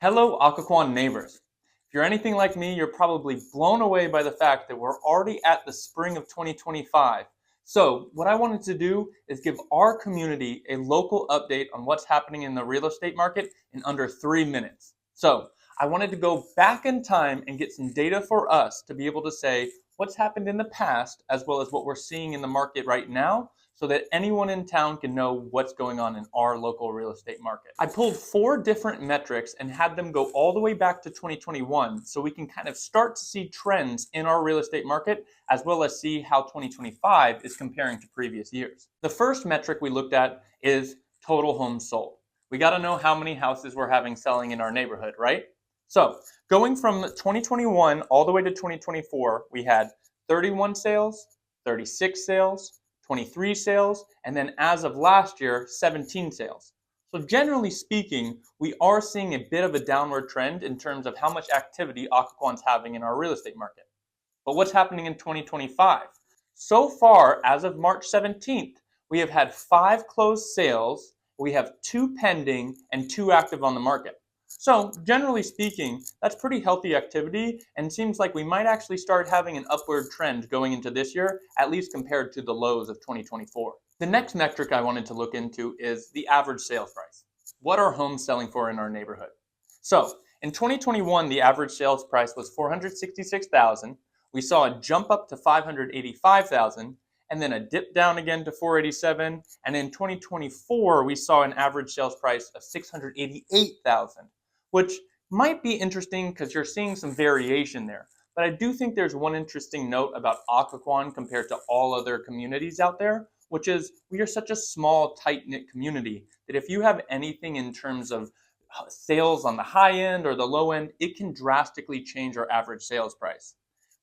Hello, Occoquan neighbors. If you're anything like me, you're probably blown away by the fact that we're already at the spring of 2025. So, what I wanted to do is give our community a local update on what's happening in the real estate market in under 3 minutes. So, I wanted to go back in time and get some data for us to be able to say what's happened in the past as well as what we're seeing in the market right now so that anyone in town can know what's going on in our local real estate market. I pulled 4 different metrics and had them go all the way back to 2021 so we can kind of start to see trends in our real estate market as well as see how 2025 is comparing to previous years. The first metric we looked at is total homes sold. We got to know how many houses we're having selling in our neighborhood, right? So, going from 2021 all the way to 2024, we had 31 sales, 36 sales, 23 sales, and then as of last year, 17 sales. So generally speaking, we are seeing a bit of a downward trend in terms of how much activity Occoquan's having in our real estate market. But what's happening in 2025? So far, as of March 17th, we have had 5 closed sales, we have 2 pending, and 2 active on the market. So, generally speaking, that's pretty healthy activity and seems like we might actually start having an upward trend going into this year, at least compared to the lows of 2024. The next metric I wanted to look into is the average sales price. What are homes selling for in our neighborhood? So, in 2021, the average sales price was $466,000. We saw a jump up to $585,000 and then a dip down again to $487,000. And in 2024, we saw an average sales price of $688,000, which might be interesting because you're seeing some variation there. But I do think there's one interesting note about Occoquan compared to all other communities out there, which is we are such a small, tight-knit community that if you have anything in terms of sales on the high end or the low end, it can drastically change our average sales price.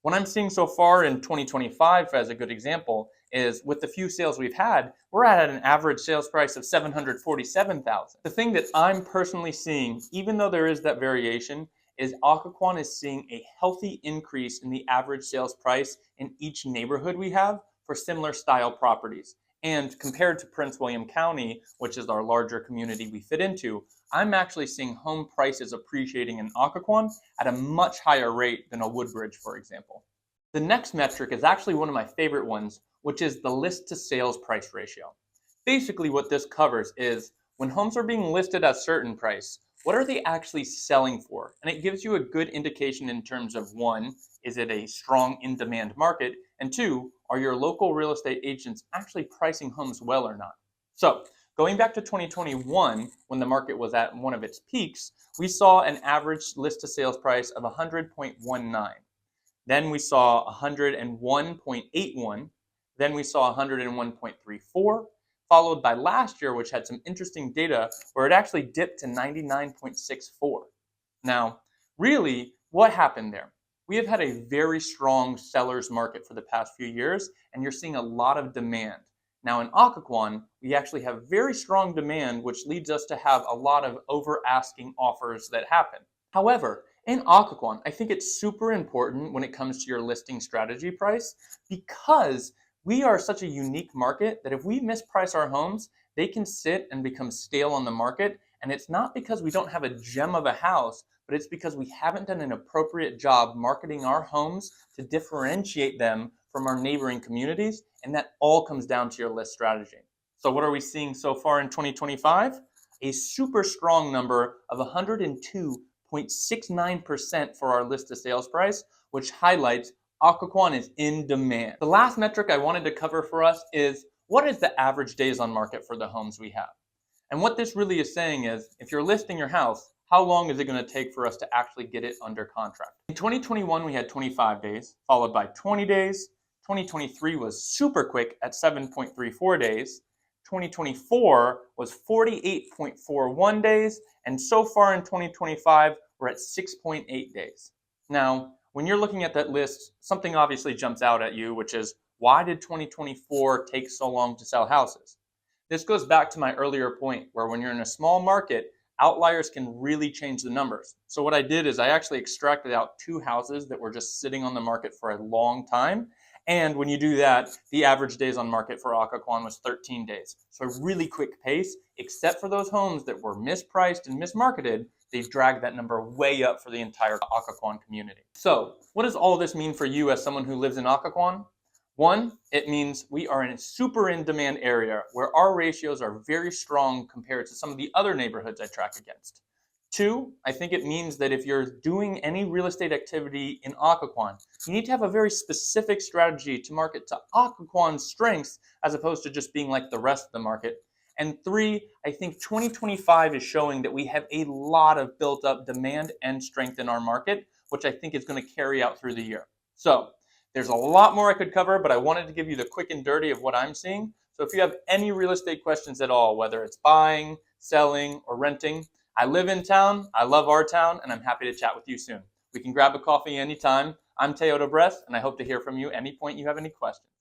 What I'm seeing so far in 2025 as a good example is with the few sales we've had, we're at an average sales price of $747,000. The thing that I'm personally seeing, even though there is that variation, is Occoquan is seeing a healthy increase in the average sales price in each neighborhood we have for similar style properties. And compared to Prince William County, which is our larger community we fit into, I'm actually seeing home prices appreciating in Occoquan at a much higher rate than a Woodbridge, for example. The next metric is actually one of my favorite ones, which is the list to sales price ratio. Basically what this covers is when homes are being listed at a certain price, what are they actually selling for? And it gives you a good indication in terms of one, is it a strong in-demand market? And two, are your local real estate agents actually pricing homes well or not? So, going back to 2021, when the market was at one of its peaks, we saw an average list to sales price of 100.19. Then we saw 101.81. Then we saw 101.34, followed by last year, which had some interesting data where it actually dipped to 99.64. Now, really, what happened there? We have had a very strong seller's market for the past few years, and you're seeing a lot of demand. Now in Occoquan, we actually have very strong demand, which leads us to have a lot of over-asking offers that happen. However, in Occoquan, I think it's super important when it comes to your listing strategy price because we are such a unique market that if we misprice our homes, they can sit and become stale on the market. And it's not because we don't have a gem of a house, but it's because we haven't done an appropriate job marketing our homes to differentiate them from our neighboring communities, and that all comes down to your list strategy. So what are we seeing so far in 2025? A super strong number of 102.69% for our list to sales price, which highlights Occoquan is in demand. The last metric I wanted to cover for us is what is the average days on market for the homes we have? And what this really is saying is if you're listing your house, how long is it going to take for us to actually get it under contract? In 2021, we had 25 days, followed by 20 days. 2023 was super quick at 7.34 days. 2024 was 48.41 days. And so far in 2025, we're at 6.8 days. Now, when you're looking at that list, something obviously jumps out at you, which is why did 2024 take so long to sell houses? This goes back to my earlier point where when you're in a small market, outliers can really change the numbers. So what I did is I actually extracted out 2 houses that were just sitting on the market for a long time. And when you do that, the average days on market for Occoquan was 13 days. So a really quick pace, except for those homes that were mispriced and mismarketed, they drag that number way up for the entire Occoquan community. So what does all of this mean for you as someone who lives in Occoquan? One, it means we are in a super in-demand area where our ratios are very strong compared to some of the other neighborhoods I track against. Two, I think it means that if you're doing any real estate activity in Occoquan, you need to have a very specific strategy to market to Occoquan's strengths as opposed to just being like the rest of the market. And three, I think 2025 is showing that we have a lot of built up demand and strength in our market, which I think is going to carry out through the year. So there's a lot more I could cover, but I wanted to give you the quick and dirty of what I'm seeing. So if you have any real estate questions at all, whether it's buying, selling, or renting, I live in town, I love our town, and I'm happy to chat with you soon. We can grab a coffee anytime. I'm Theo, and I hope to hear from you any point you have any questions.